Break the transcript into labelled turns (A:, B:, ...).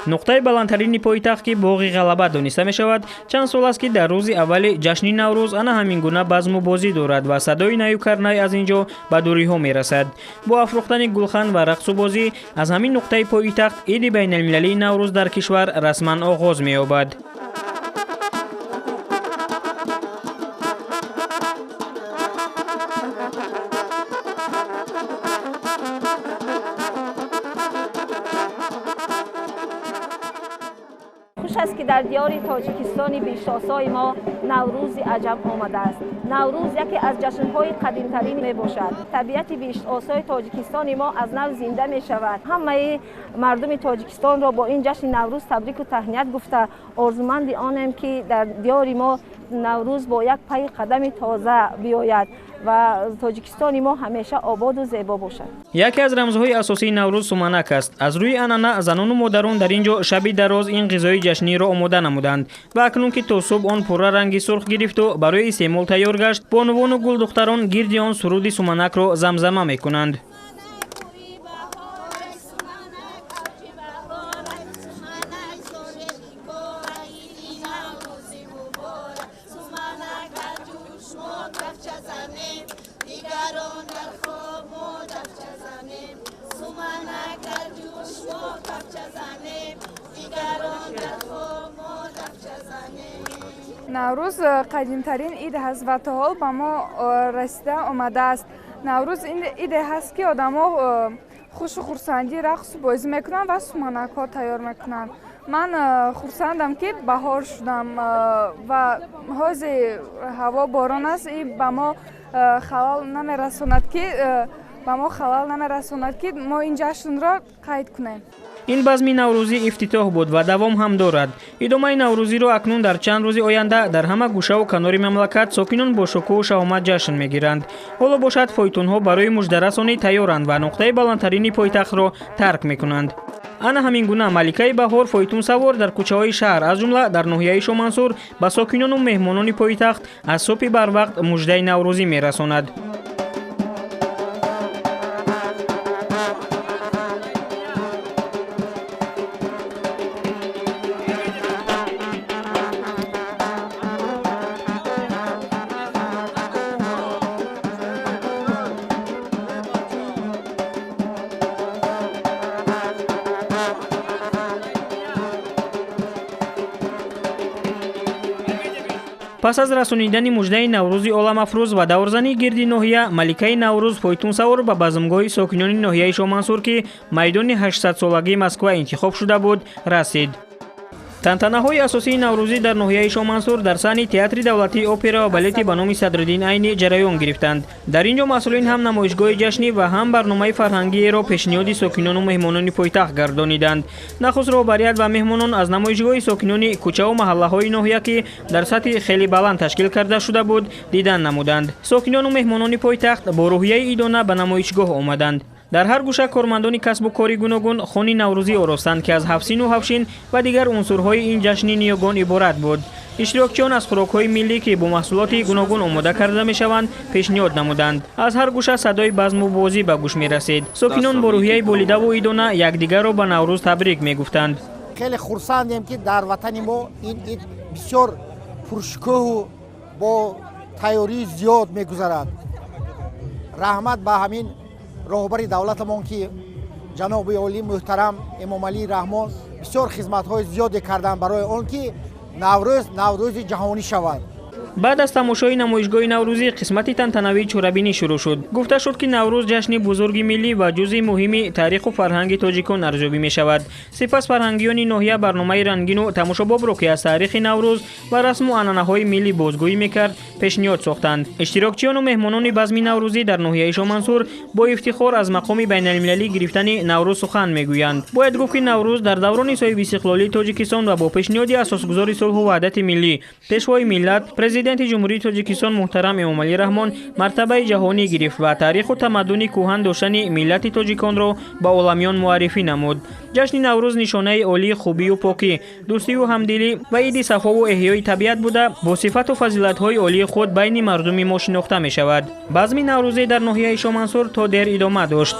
A: нуқтаи баландтарини пойтахт ки боғи ғалаба дониста мешавад, чанд сол аст ки дар рӯзи аввали ҷашни Навруз ана ҳамин гуна базму бозӣ дорад ва садои наюкарнай аз ин ҷо ба дуриҳо мерасад. бо афрохтани гулхан ва рақсу бозӣ аз ҳамин нуқтаи пойтахт иди байналмилалии Навруз дар кишвар расман оғоз меёбад.
B: خوش است که در دیار تاجیکستان بیشتاسای ما نوروز عجب آمده است. نوروز یکی از جشن‌های قدیمی‌ترین میباشد. طبیعت بیشتاسای تاجیکستان ما از نو زنده می‌شود. همه مردم تاجیکستان را با این جشن نوروز تبریک و تهنیت گفته آرزومند آنم که در دیار ما نوروز با یک پای قدم تازه بیاید و تاجیکستان ما همیشه آباد و زیبا باشد.
A: یکی از رمزهای اساسی نوروز سومنک است. از روی آن زنان و مادران در اینجا شبی دراز این غذای جشنی را آماده نمودند و اکنون که تا صبح آن پره رنگی سرخ گرفت و برای استعمال تیار گشت، بانوان و گل دختران گرد آن سرود سومنک را زمزمه میکنند.
C: نوروز قدیمترین عید هست و تا حال به ما رسیده آمده است. نوروز این عید هست که آدم‌ها خوش و خرسندی رقص بازی میکنن و سومنک ها تیار میکنن. من خرسندم که بهار شدم و حاز هوا باران است. این به ما خلال نمیرساند که ما این جشن را قید کنیم.
A: این بزمی نوروزی افتتاح بود و دوام هم دارد. ادامه نوروزی را اکنون در چند روز آینده در همه گوشه و کنار مملکت ساکنان با شکوه و شهامت جشن میگیرند. حالا باشد فایتونها برای مژده‌رسانی تیارند و نقطه بلندترین پایتخت را ترک میکنند. انا همین گونه ملکه بهار فایتون سوار در کوچه‌های شهر از جمله در ناحیه شامنصور به ساکنان و مهمانان پایتخت از صبح بر وقت مژده نوروزی میرساند. پس از رسانیدن مژده نوروزی عالم افروز و دورزنی گردی ناحیه، ملکه نوروز فایتون سوار به بزمگاه ساکنان ناحیه شامنصور که میدان 800 سالگی مسکو انتخاب شده بود رسید. تنتنه‌های اساسی نوروزی در ناحیه شامنصور در صحن تئاتر دولتی اپرا و بالتی به نام صدرالدین عینی جریان گرفتند. در اینجا مسئولین هم نمایشگاه جشنی و هم برنامه فرهنگی را پیشنهاد ساکنان و مهمانان پایتخت گردانیدند. نخست رهبریت و مهمانان از نمایشگاه ساکنان کوچه و محله‌های ناحیه که در سطح خیلی بلند تشکیل کرده شده بود دیدن نمودند. ساکنان و مهمانان پایتخت با روحیه ایدانه به نمایشگاه آمدند. در هر گوشه کارمندان کسب و کاری گوناگون خانه نوروزی آراستند که از حفسین و حفشین و دیگر عنصرهای این جشن نیاگان عبارت بود. اشتراکچیان از خوراک‌های ملی که با محصولات گوناگون آماده کرده می‌شوند پیشنهاد نمودند. از هر گوشه صدای بزم و بازی به گوش می‌رسید. ساکنان با روحیه بولیده و ایدانه یکدیگر را به نوروز تبریک می‌گفتند.
D: خیلی خرسندیم که در وطن ما این عید بسیار پرشکوه و با تیاری زیاد می‌گذرد. رحمت به همین راهبر دولتمان که جناب عالی محترم امام علی رحمان بسیار خدمت‌های زیادی کردند برای آن که نوروز جهانی شود.
A: بعد از تماشای نمایشگاه نوروزی قسمت تنتنوی چوربینی شروع شد. گفته شد که نوروز جشن بزرگ ملی و جزء مهم تاریخ و فرهنگ تاجیکان ارزیابی می شود. سپس فرهنگیان ناحیه برنامه رنگین و تماشاباب را که از تاریخ نوروز و رسم و عنعنه‌های ملی بازگویی میکرد پیشنهاد ساختند. اشتراکچیان و مهمانان بزم نوروزی در ناحیه شامنصور با افتخار از مقام بین‌المللی گرفتن نوروز سخن میگویند. باید گفت که نوروز در دوران صاحب استقلالی تاجیکستان و با پیشنهاد اساسگذار صلح و وحدت ملی پیشوای ملت پرزیدنت جمهوری تاجیکستان محترم امام علی رحمان مرتبه جهانی گرفت و تاریخ و تمدن کهن داشتن ملت تاجیکان را به عالمیان معرفی نمود. جشن نوروز نشانه عالی خوبی و پاکی، دوستی و همدلی و عید صفا و احیای طبیعت بوده با صفت و فضیلت‌های عالی خود بین مردم ما شناخته می شود. بزم نوروزی در ناحیه شامنصور تا در ادامه داشت.